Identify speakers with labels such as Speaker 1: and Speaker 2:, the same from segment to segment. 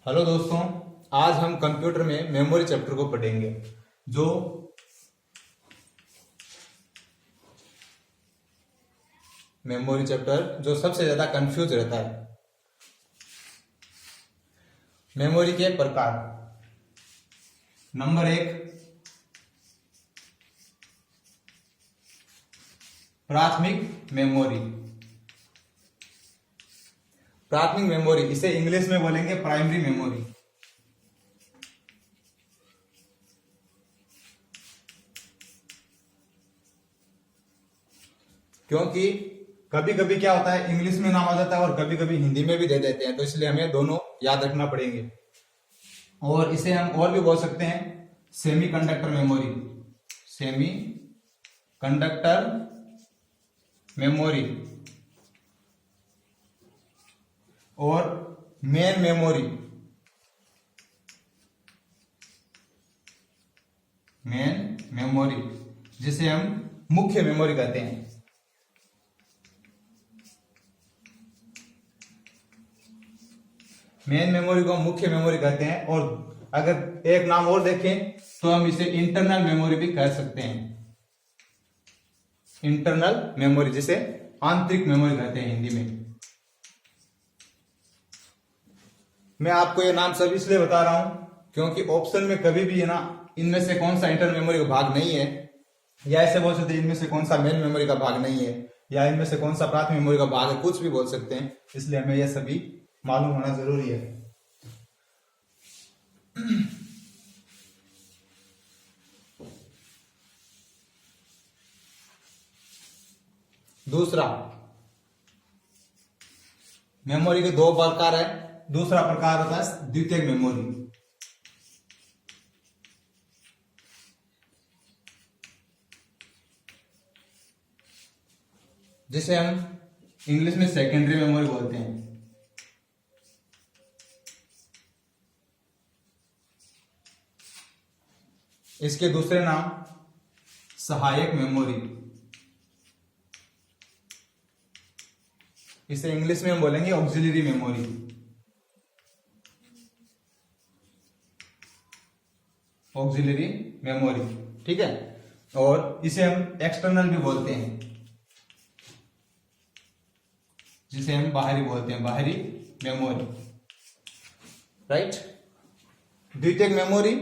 Speaker 1: Hello दोस्तों, आज हम कंप्यूटर में मेमोरी चैप्टर को पढ़ेंगे। जो मेमोरी चैप्टर जो सबसे ज्यादा कंफ्यूज रहता है। मेमोरी के प्रकार। नंबर 1, प्राथमिक मेमोरी। प्राथमिक मेमोरी, इसे इंग्लिश में बोलेंगे प्राइमरी मेमोरी। क्योंकि कभी कभी क्या होता है, इंग्लिश में नाम आ जाता है और कभी कभी हिंदी में भी दे देते हैं, तो इसलिए हमें दोनों याद रखना पड़ेंगे। और इसे हम और भी बोल सकते हैं semi conductor memory. Semi conductor memory और मेन मेमोरी। मेन मेमोरी जिसे हम मुख्य मेमोरी कहते हैं। मेन मेमोरी को हम मुख्य मेमोरी कहते हैं, और अगर एक नाम और देखें तो हम इसे इंटरनल मेमोरी भी कह सकते हैं। इंटरनल मेमोरी जिसे आंतरिक मेमोरी कहते हैं हिंदी में। मैं आपको ये नाम सब इसलिए बता रहा हूं क्योंकि ऑप्शन में कभी भी है ना, इनमें से कौन सा इंटरनल मेमोरी का भाग नहीं है, या ऐसे बोल सकते हैं इनमें से कौन सा मेन मेमोरी का भाग नहीं है, या इनमें से कौन सा प्राथमिक मेमोरी का भाग है, कुछ भी बोल सकते हैं। इसलिए हमें यह सभी मालूम होना जरूरी है। दूसरा, मेमोरी के दो प्रकार है। दूसरा प्रकार होता है द्वितीयक मेमोरी। जिसे हम इंग्लिश में सेकेंडरी मेमोरी बोलते हैं। इसके दूसरे नाम सहायक मेमोरी। इसे इंग्लिश में हम बोलेंगे ऑक्सिलरी मेमोरी। ऑक्सिलरी मेमोरी, ठीक है। और इसे हम एक्सटर्नल भी बोलते हैं, जिसे हम बाहरी बोलते हैं, बाहरी मेमोरी, राइट। द्वितीयक मेमोरी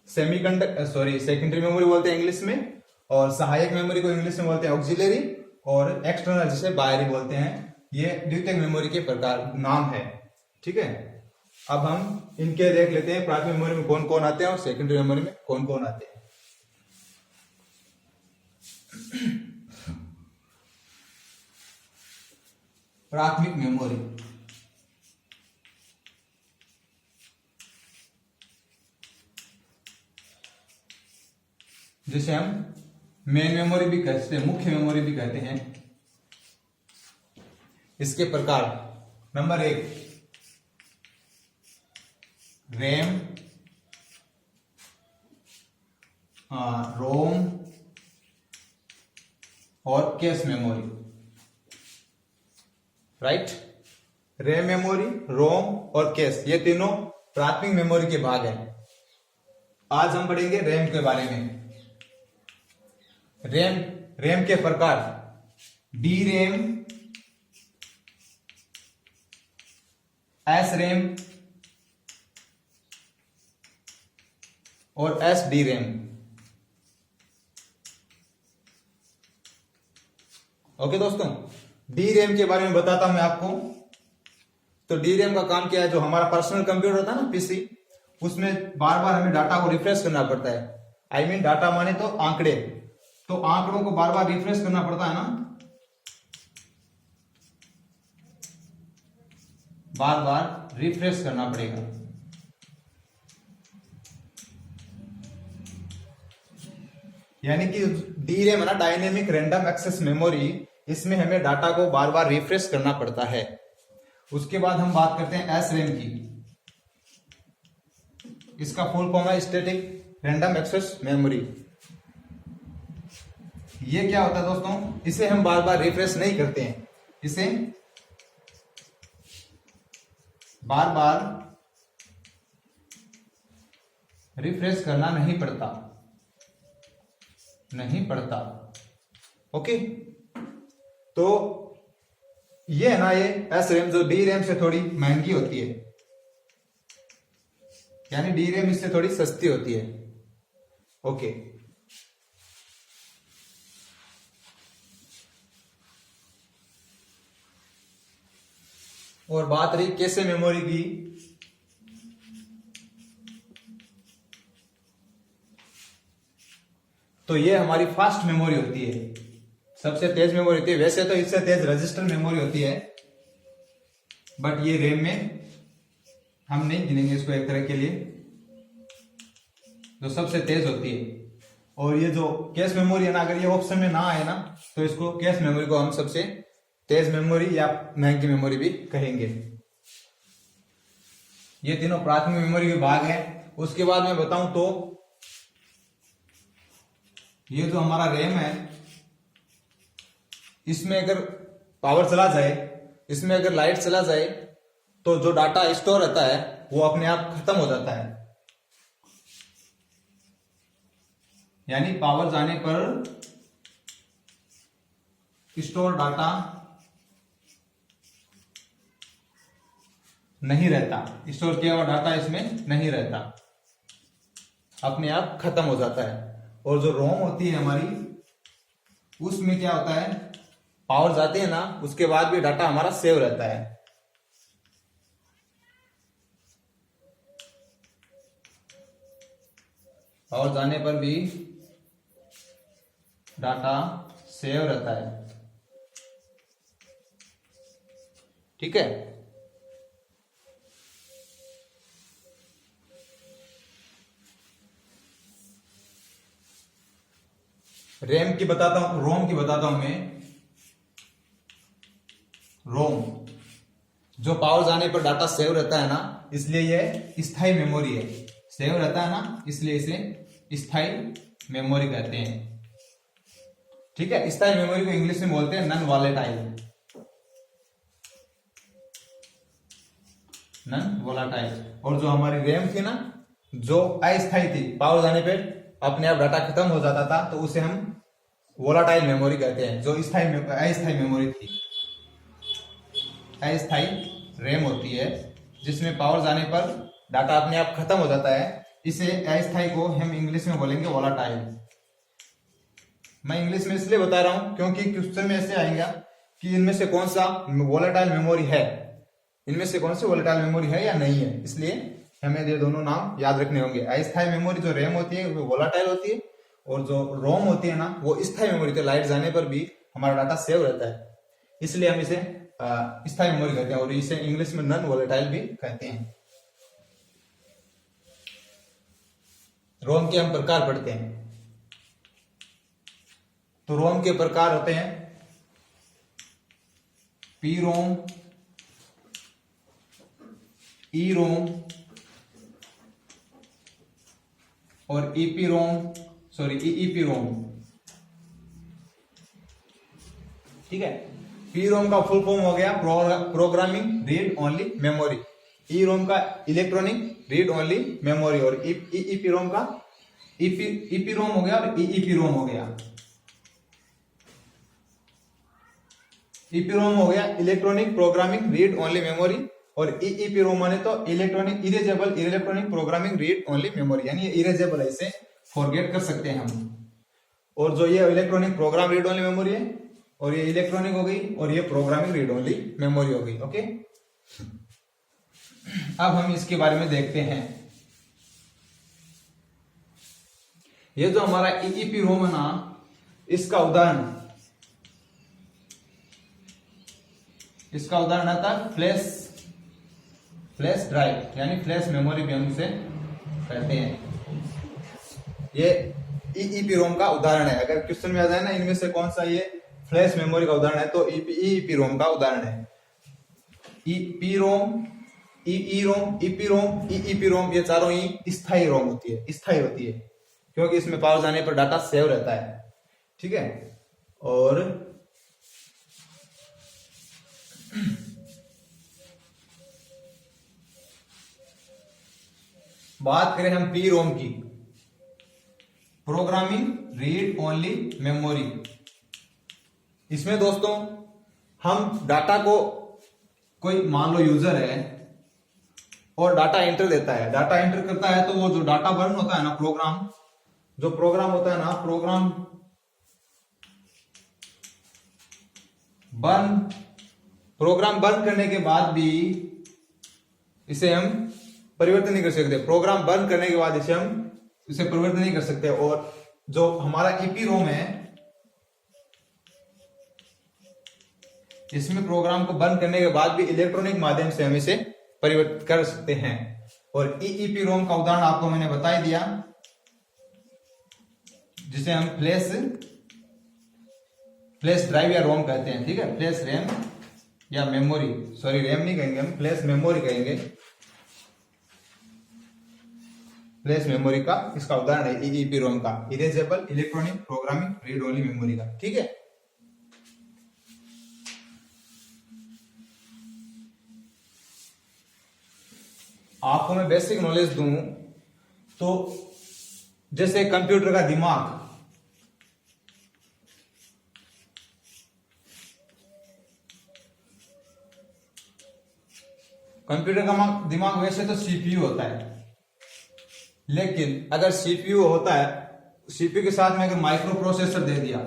Speaker 1: सेकेंडरी मेमोरी बोलते हैं इंग्लिश में, और सहायक मेमोरी को इंग्लिश में बोलते हैं ऑक्सिलरी, और एक्सटर्नल जिसे बाहरी बोलते हैं। ये द्वितीयक मेमोरी के प्रकार नाम है, ठीक है। अब हम इनके देख लेते हैं, प्राथमिक मेमोरी में कौन कौन आते हैं और सेकेंडरी मेमोरी में कौन कौन आते हैं। प्राथमिक मेमोरी, जिसे हम मेन मेमोरी भी कहते हैं, मुख्य मेमोरी भी कहते हैं। इसके प्रकार, नंबर 1, रैम, रोम और cache memory, right. RAM memory, ROM और कैश, ये तीनों प्राथमिक मेमोरी के भाग हैं। आज हम पढ़ेंगे रैम के बारे में। रैम के प्रकार, डी रैम, एस रैम और एस डी रैम। ओके दोस्तों, डी रैम के बारे में बताता हूं मैं आपको। तो डी रैम का काम क्या है, जो हमारा पर्सनल कंप्यूटर होता है ना, पीसी, उसमें बार बार हमें डाटा को रिफ्रेश करना पड़ता है। डाटा माने तो आंकड़े, तो आंकड़ों को बार बार रिफ्रेश करना पड़ता है ना, बार बार रिफ्रेश करना पड़ेगा। यानी कि डी रैम है ना, डायनेमिक रैंडम एक्सेस मेमोरी, इसमें हमें डाटा को बार बार रिफ्रेश करना पड़ता है। उसके बाद हम बात करते हैं एस रैम की। इसका फुल फॉर्म है स्टैटिक रैंडम एक्सेस मेमोरी। ये क्या होता है दोस्तों, इसे हम बार बार रिफ्रेश नहीं करते हैं, इसे बार बार रिफ्रेश करना नहीं पड़ता, नहीं पड़ता। ओके, तो ये है ना, ये एस रैम जो डी रैम से थोड़ी महंगी होती है, यानी डी रैम इससे थोड़ी सस्ती होती है। ओके, और बात रही कैसे मेमोरी की, तो ये हमारी फास्ट मेमोरी होती है, सबसे तेज मेमोरी होती है। वैसे तो इससे तेज रजिस्टर मेमोरी होती है, बट ये रैम में हम नहीं गिनेंगे इसको एक तरह के लिए, जो सबसे तेज होती है। और ये जो कैश मेमोरी है ना, अगर ये ऑप्शन में ना आए ना, तो इसको कैश मेमोरी को हम सबसे तेज मेमोरी या महंगी मेमोरी भी कहेंगे। ये तीनों प्राथमिक मेमोरी के भाग हैं। उसके बाद मैं बताऊं तो ये जो हमारा रैम है, इसमें अगर पावर चला जाए, इसमें अगर लाइट चला जाए, तो जो डाटा स्टोर रहता है वो अपने आप खत्म हो जाता है। यानी पावर जाने पर स्टोर डाटा नहीं रहता, स्टोर किया हुआ डाटा इसमें नहीं रहता, अपने आप खत्म हो जाता है। और जो रोम होती है हमारी, उसमें क्या होता है, पावर जाती है ना, उसके बाद भी डाटा हमारा सेव रहता है। पावर जाने पर भी डाटा सेव रहता है। ठीक है, रैम की बताता हूं, रोम की बताता हूं मैं। रोम जो पावर जाने पर डाटा सेव रहता है ना, इसलिए ये स्थायी मेमोरी है। सेव रहता है ना, इसलिए इसे स्थायी मेमोरी कहते हैं। ठीक है, स्थायी मेमोरी को इंग्लिश में बोलते हैं नॉन वॉलेटाइल, नॉन वॉलेटाइल। और जो हमारी रैम थी ना, जो अस्थायी थी, पावर जाने पे अपने आप डाटा खत्म हो जाता था, तो उसे हम वोलाटाइल मेमोरी कहते हैं। जो अस्थायी मेमोरी थी, अस्थायी रैम होती है, जिसमें पावर जाने पर डाटा अपने आप खत्म हो जाता है, इसे अस्थायी को हम इंग्लिश में बोलेंगे वोलाटाइल। मैं इंग्लिश में इसलिए बता रहा हूं क्योंकि क्वेश्चन में ऐसे आएगा कि इनमें से कौन सा वोलेटाइल मेमोरी है, इनमें से कौन सी वोलेटाइल मेमोरी है या नहीं है, इसलिए हमें ये दोनों नाम याद रखने होंगे। अस्थायी मेमोरी जो रैम होती है वो वोलाटाइल होती है, और जो रोम होती है ना, वो स्थायी मेमोरी, तो लाइट जाने पर भी हमारा डाटा सेव रहता है, इसलिए हम इसे स्थायी मेमोरी कहते हैं, और इसे इंग्लिश में नॉन वोलेटाइल भी कहते हैं। रोम के हम प्रकार पढ़ते हैं, तो रोम के प्रकार होते हैं पी रोम, ई रोम और ईपी रोम, सॉरी ईपी रोम। ठीक है, पी रोम का फुल फॉर्म हो गया प्रोग्रामिंग रीड ओनली मेमोरी, ई रोम का इलेक्ट्रॉनिक रीड ओनली मेमोरी, और ईपी रोम का ईपी रोम हो गया और ईपी रोम हो गया। ईपी रोम हो गया electronic programming read only memory, और ईपी रोम माने तो electronic erasable electronic programming read only memory, यानी ये इरेजेबल है, इसे फॉरगेट कर सकते हैं हम। और जो ये electronic program read only memory है, और ये इलेक्ट्रॉनिक हो गई, और ये प्रोग्रामिंग रीड ओनली मेमोरी हो गई। ओके, अब हम इसके बारे में देखते हैं। ये जो हमारा ईपी रोम है ना, इसका उदाहरण आता है फ्लैश ड्राइव, यानी फ्लैश मेमोरी भी हम इसे कहते हैं। ये ईपी रोम का उदाहरण है। अगर क्वेश्चन में आ जाए ना, इनमें से कौन सा ये फ्लैश मेमोरी का उदाहरण है, तो ईपी रोम का उदाहरण है। ईपी रोम, ई रोम, ईपी रोम, ईपी रोम, ये चारों ही स्थायी रोम होती है, स्थायी होती है, क्योंकि इसमें पावर जाने पर डाटा सेव रहता है। ठीक है, और बात करें हम पी रोम की, प्रोग्रामिंग रीड ओनली मेमोरी, इसमें दोस्तों हम डाटा को, कोई मान लो यूजर है और डाटा एंटर देता है, डाटा एंटर करता है, तो वो जो डाटा बर्न होता है ना, प्रोग्राम जो प्रोग्राम होता है ना, प्रोग्राम बर्न करने के बाद भी इसे हम परिवर्तन नहीं कर सकते। प्रोग्राम बर्न करने के बाद इसे परिवर्तन नहीं कर सकते। और जो हमारा ईपी रोम है, इसमें प्रोग्राम को बर्न करने के बाद भी इलेक्ट्रॉनिक माध्यम से हम इसे परिवर्तित कर सकते हैं। और ईपी रोम का उदाहरण आपको मैंने बता ही दिया, जिसे हम फ्लैश ड्राइव या रोम कहते हैं, ठीक है, फ्लैश रैम या मेमोरी, सॉरी रैम नहीं कहेंगे हम, फ्लैश मेमोरी कहेंगे। फ्लैश मेमोरी का इसका उदाहरण है ईपी रोम का, erasable electronic programming read only memory का, ठीक है। आपको मैं बेसिक नॉलेज दूं तो जैसे कंप्यूटर का दिमाग, कंप्यूटर का दिमाग वैसे तो सीपीयू होता है, लेकिन अगर सीपीयू होता है, सीपीयू के साथ में अगर माइक्रो प्रोसेसर दे दिया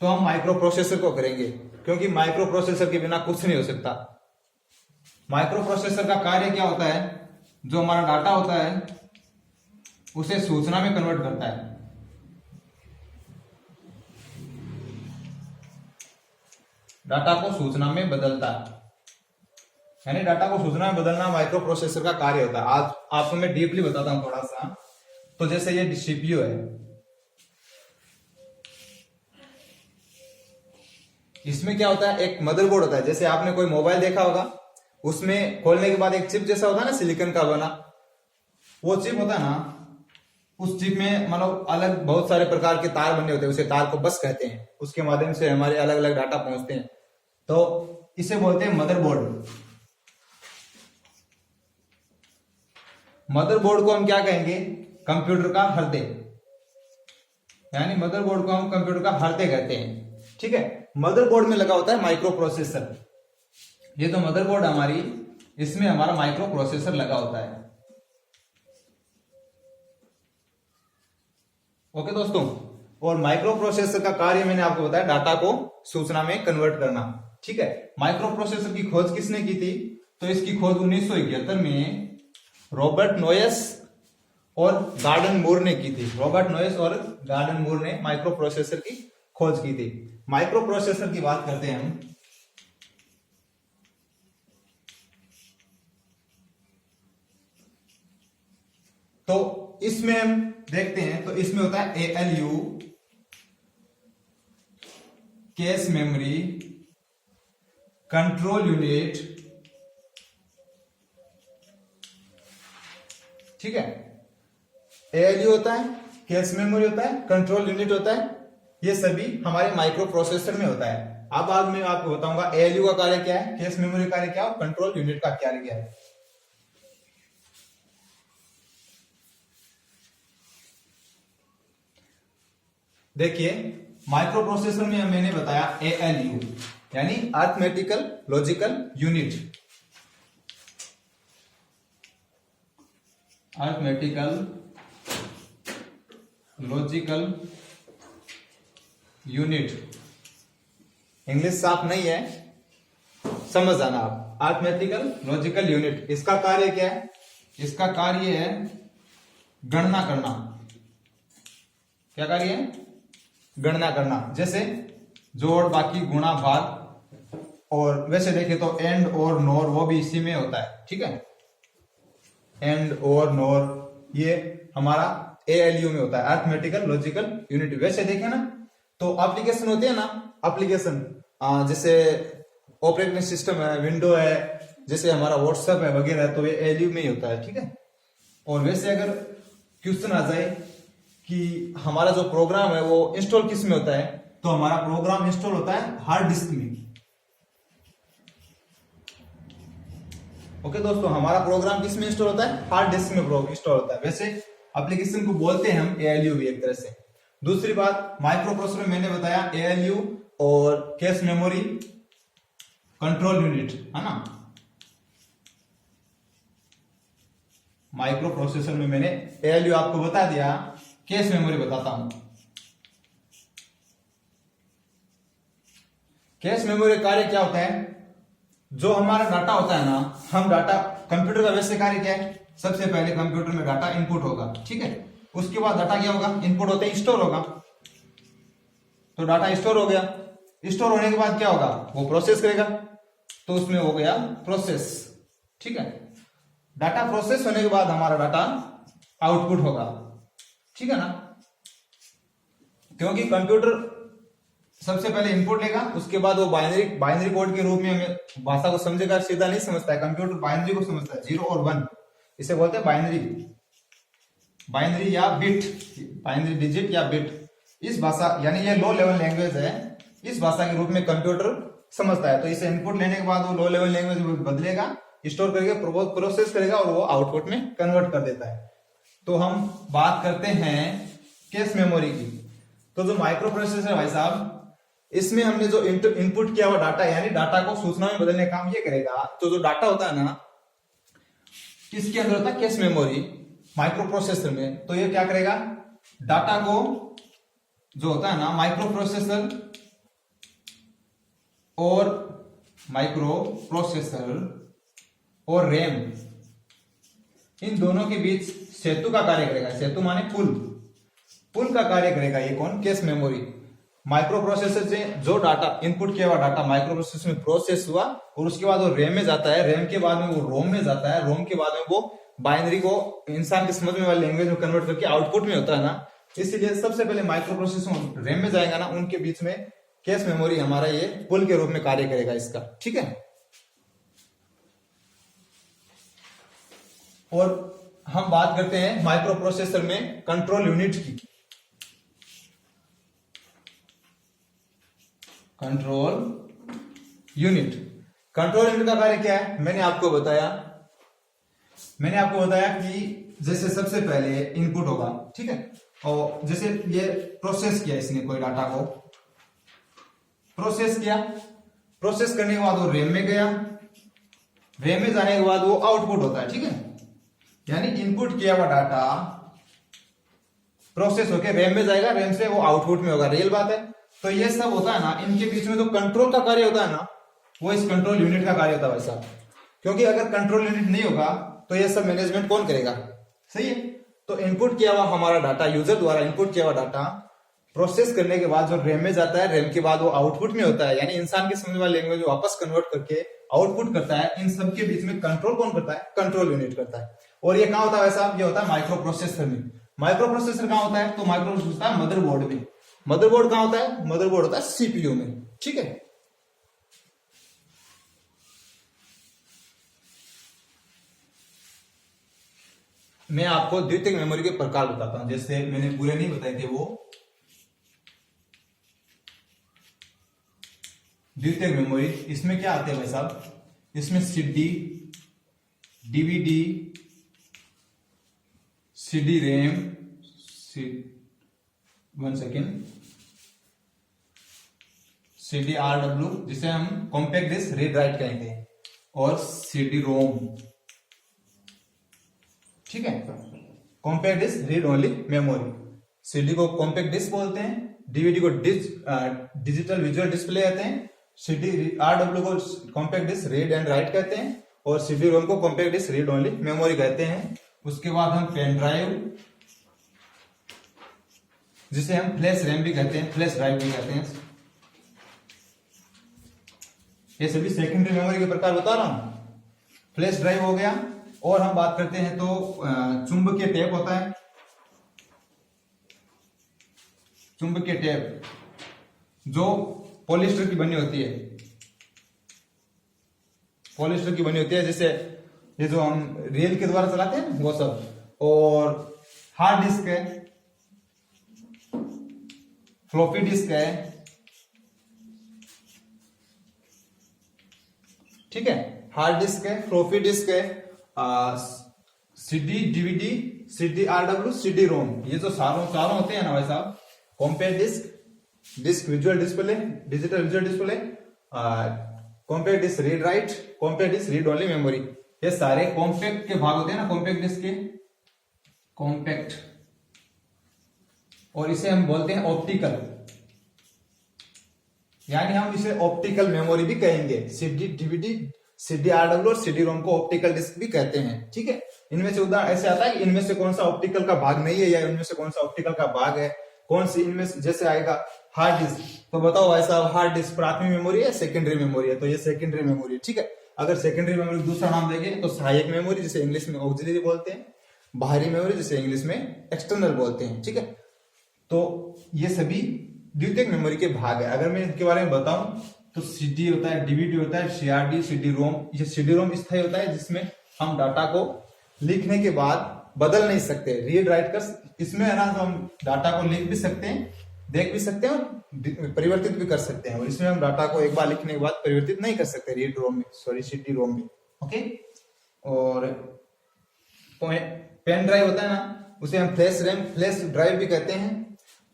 Speaker 1: तो हम माइक्रो प्रोसेसर को करेंगे, क्योंकि माइक्रो प्रोसेसर के बिना कुछ नहीं हो सकता। माइक्रो प्रोसेसर का कार्य क्या होता है, जो हमारा डाटा होता है उसे सूचना में कन्वर्ट करता है। डाटा को सूचना में बदलता है, यानी डाटा को सूचना में बदलना माइक्रो प्रोसेसर का कार्य होता है। आज आपको मैं डीपली बताता हूं थोड़ा सा। तो जैसे ये सीपीयू है, इसमें क्या होता है, एक मदरबोर्ड होता है। जैसे आपने कोई मोबाइल देखा होगा, उसमें खोलने के बाद एक चिप जैसा होता है ना, सिलिकॉन का बना, वो चिप होता है ना, उस चिप में मतलब अलग बहुत सारे प्रकार के तार बने होते हैं, उसे तार को बस कहते हैं। उसके माध्यम से हमारे अलग अलग डाटा पहुंचते हैं, तो इसे बोलते हैं मदरबोर्ड। मदरबोर्ड को हम क्या कहेंगे, कंप्यूटर का हृदय, यानी मदरबोर्ड को हम कंप्यूटर का हृदय कहते हैं, ठीक है। मदरबोर्ड में लगा होता है माइक्रो प्रोसेसर। ये तो मदरबोर्ड हमारी, इसमें हमारा माइक्रो प्रोसेसर लगा होता है। ओके दोस्तों, और माइक्रो प्रोसेसर का कार्य मैंने आपको बताया, डाटा को सूचना में कन्वर्ट करना, ठीक है। माइक्रो प्रोसेसर की खोज किसने की थी, तो इसकी खोज 1971 में रॉबर्ट नोयस और गार्डन मूर ने की थी। रॉबर्ट नोयस और गार्डन मूर ने माइक्रो प्रोसेसर की खोज की थी। माइक्रो प्रोसेसर की बात करते हैं हम, तो इसमें हम देखते हैं, तो इसमें होता है ALU, cache memory, control unit, ठीक है। ALU होता है, कैश मेमोरी होता है, कंट्रोल यूनिट होता है, ये सभी हमारे माइक्रो प्रोसेसर में होता है। अब आज मैं आपको बताऊंगा ALU का कार्य क्या है, कैश मेमोरी का कार्य क्या है, कंट्रोल यूनिट का कार्य क्या है। देखिए, माइक्रो प्रोसेसर में मैंने बताया ALU, यानी arithmetical logical unit, arithmetical logical unit. English साफ नहीं है, समझ जाना आप। अरिथमेटिकल लॉजिकल यूनिट, इसका कार्य क्या है, इसका कार्य है गणना करना। क्या कार्य है, गणना करना। जैसे जोड़, बाकी, गुणा, भाग, और वैसे देखे तो एंड और नोर, वो भी इसी में होता है, ठीक है। एंड और नोर ये हमारा ALU में होता है, अरिथमेटिकल लॉजिकल यूनिट। वैसे देखे ना तो एप्लीकेशन होते हैं ना, एप्लीकेशन जैसे ऑपरेटिंग सिस्टम है, विंडो है, जैसे हमारा व्हाट्सएप है वगैरह, तो ये ALU में ही होता है, ठीक है। और वैसे अगर क्वेश्चन आ जाए कि हमारा जो प्रोग्राम है वो इंस्टॉल किस में होता है, तो हमारा प्रोग्राम इंस्टॉल होता है हार्ड डिस्क में। ओके दोस्तों, हमारा प्रोग्राम किस में इंस्टॉल होता है? हार्ड डिस्क में इंस्टॉल होता है। वैसे एप्लीकेशन को बोलते हैं हम ALU भी एक तरह से। दूसरी बात, माइक्रो प्रोसेसर में मैंने बताया ALU और कैश मेमोरी कंट्रोल यूनिट, है ना। माइक्रो प्रोसेसर में मैंने ALU आपको बता दिया, कैश मेमोरी बताता हूं। कैश मेमोरी कार्य क्या होता है? जो हमारा डाटा होता है ना, हम डाटा, कंप्यूटर का वैसे कार्य क्या है? सबसे पहले कंप्यूटर में डाटा इनपुट होगा, ठीक है। उसके बाद डाटा क्या होगा? इनपुट होते ही स्टोर होगा। तो डाटा स्टोर हो गया, स्टोर होने के बाद क्या होगा? वो प्रोसेस करेगा, तो उसमें हो गया प्रोसेस, ठीक है। डाटा प्रोसेस होने के बाद हमारा डाटा आउटपुट होगा, ठीक है ना। क्योंकि कंप्यूटर सबसे पहले इनपुट लेगा, उसके बाद वो बाइनरी कोड के रूप में हमें भाषा को समझेगा, सीधा नहीं समझता है कंप्यूटर, बाइनरी को समझता है, 0 और 1, इसे बोलते हैं बाइनरी या बिट, बाइनरी डिजिट या बिट। इस भाषा, यानी ये लो लेवल लैंग्वेज है, इस भाषा के रूप में कंप्यूटर समझता है। तो इसे इनपुट लेने के बाद वो लो लेवल लैंग्वेज में बदलेगा, स्टोर करके प्रोसेस करेगा और वो आउटपुट में कन्वर्ट कर देता है। तो हम बात करते हैं कैश मेमोरी की। तो जो माइक्रो प्रोसेसर है भाई साहब, इसमें हमने जो इनपुट किया हुआ डाटा, यानी डाटा को सूचना में बदलने का काम ये करेगा। तो जो डाटा होता है ना, किसके अंदर होता है? कैश मेमोरी, माइक्रो प्रोसेसर में। तो ये क्या करेगा? डाटा को, जो होता है ना, माइक्रो प्रोसेसर और रैम, इन दोनों के बीच सेतु का कार्य करेगा। सेतु माने पुल का कार्य करेगा ये कौन? Cache memory. माइक्रो प्रोसेसर से जो डाटा इनपुट किया हुआ डाटा माइक्रो प्रोसेसर में प्रोसेस हुआ और उसके बाद वो रैम में जाता है, रैम के बाद में वो रोम में जाता है, रोम के बाद में वो बाइनरी को इंसान के समझ में वाली लैंग्वेज में कन्वर्ट करके आउटपुट में होता है ना। इसलिए सबसे पहले माइक्रो प्रोसेसर रैम में जाएगा ना, उनके बीच में कैश मेमोरी हमारा ये पुल के रूप में कार्य करेगा इसका, ठीक है। और हम बात करते हैं माइक्रो प्रोसेसर में कंट्रोल यूनिट की। कंट्रोल यूनिट का कार्य क्या है? मैंने आपको बताया कि जैसे सबसे पहले इनपुट होगा, ठीक है। और जैसे ये प्रोसेस किया इसने, कोई डाटा को प्रोसेस करने के बाद वो रैम में गया, रैम में जाने के बाद वो आउटपुट होता है, ठीक है। यानी इनपुट किया हुआ डाटा प्रोसेस होकर रैम में जाएगा, रैम से वो आउटपुट में होगा, रियल बात है। तो ये सब होता है ना, इनके बीच में जो कंट्रोल का कार्य होता है ना, वो इस कंट्रोल यूनिट का कार्य होता है वैसा। क्योंकि अगर कंट्रोल यूनिट नहीं होगा तो ये सब मैनेजमेंट कौन करेगा? सही है। तो इनपुट किया हुआ हमारा डाटा, यूजर द्वारा इनपुट किया हुआ डाटा प्रोसेस करने के बाद जो रैम में जाता है, रैम के बाद वो आउटपुट में होता है, यानी इंसान के समझ वाली लैंग्वेज में वापस कन्वर्ट करके आउटपुट करता है। इन सब के बीच में कंट्रोल कौन करता है? कंट्रोल यूनिट करता है। और ये कहां होता है वैसा? ये होता है माइक्रो प्रोसेसर में। माइक्रो प्रोसेसर कहां होता है? तो माइक्रो प्रोसेसर होता है मदरबोर्ड में। मदरबोर्ड कहां होता है? मदरबोर्ड होता है CPU में, ठीक है। मैं आपको द्वितीयक मेमोरी के प्रकार बताता हूं, जैसे मैंने पूरे नहीं बताए थे वो। द्वितीयक मेमोरी, इसमें क्या आते हैं भाई साहब? इसमें CD, DVD, CD RAM, 1 second, CD RW, जिसे हम कॉम्पैक्ट डिस्क रीड राइट कहेंगे, और CD रोम, ठीक है। Compact disc read only memory. CD को कॉम्पैक्ट डिस्क बोलते हैं, DVD को डिजिटल विजुअल डिस्प्ले कहते हैं, CD RW को compact disc read and write कहते हैं, और CD रोम को compact disc read only memory कहते हैं। उसके बाद हम पेन ड्राइव, जिसे हम फ्लैश रैम भी कहते हैं, फ्लैश ड्राइव भी कहते हैं, ये सभी सेकेंडरी मेमोरी के प्रकार बता रहा हूं। फ्लैश ड्राइव हो गया। और हम बात करते हैं तो चुंबकीय टेप होता है। चुंबकीय टेप जो पॉलिस्टर की बनी होती है, जैसे ये जो हम रेल के द्वारा चलाते हैं वो सब। और हार्ड डिस्क है, फ्लॉपी डिस्क है, ठीक है। हार्ड डिस्क है, फ्लॉपी डिस्क है, CD DVD, CD-RW, CD-ROM, ये जो चारों होते हैं ना भाई साहब, compact disc, disc visual display, digital visual display, compact disc read write, compact disc read only memory, ये सारे कॉम्पैक्ट के भाग होते हैं ना कॉम्पैक्ट डिस्क के, कॉम्पैक्ट। और इसे हम बोलते हैं ऑप्टिकल, यानी हम इसे ऑप्टिकल मेमोरी भी कहेंगे। CD DVD, CD-RW और CD-ROM को ऑप्टिकल डिस्क भी कहते हैं, ठीक है। इनमें से उदाहरण ऐसे आता है कि इनमें से कौन सा ऑप्टिकल का भाग नहीं है, या इनमें से कौन सा ऑप्टिकल का भाग है, कौन सी इनमें से, जैसे आएगा हार्ड डिस्क, तो बताओ भाई साहब हार्ड डिस्क प्राथमिक मेमोरी है, सेकेंडरी मेमोरी है, तो ये सेकेंडरी मेमोरी है, ठीक है। अगर सेकेंडरी मेमोरी दूसरा नाम देंगे तो सहायक मेमोरी, जिसे इंग्लिश में ऑक्सिलरी बोलते हैं, बाहरी मेमोरी जिसे इंग्लिश में एक्सटर्नल बोलते हैं, ठीक है। तो ये सभी द्वितीयक मेमोरी के भाग है। अगर मैं इनके बारे में बताऊं तो CD होता है, DVD होता है, CRD, CD-ROM। ये CD-ROM स्थायी होता है जिसमें हम डाटा को लिखने के बाद बदल नहीं सकते, रीड राइट कर, इसमें है ना तो हम डाटा को लिख भी सकते हैं, देख भी सकते हैं और परिवर्तित भी कर सकते हैं। और इसमें हम डाटा को एक बार लिखने के बाद परिवर्तित नहीं कर सकते रीड रोम में, सॉरी CD-ROM में, ओके। और पेन ड्राइव होता है ना, उसे हम फ्लैश ड्राइव भी कहते हैं।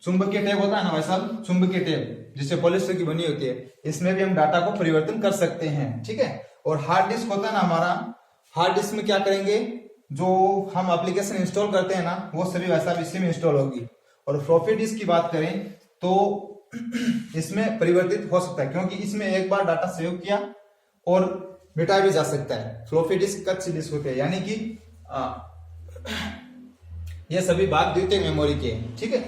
Speaker 1: चुंबकीय टेप होता है ना भाई साहब, चुंबकीय टेप जिससे पॉलिस्टर की बनी होती है, इसमें भी हम डाटा को परिवर्तन कर सकते हैं, ठीक है। और हार्ड डिस्क होता है ना हमारा, हार्ड डिस्क में क्या करेंगे, जो हम एप्लीकेशन इंस्टॉल करते हैं ना वो सभी वैसा भी इसी में इंस्टॉल होगी। और फ्लॉपी डिस्क की बात करें तो इसमें परिवर्तित हो सकता है, क्योंकि इसमें एक बार डाटा सेव किया और मिटा भी जा सकता है। फ्लॉपी डिस्क कच्ची डिस्क होती है, यानी कि ये सभी भाग द्वितीयक मेमोरी के, ठीक है।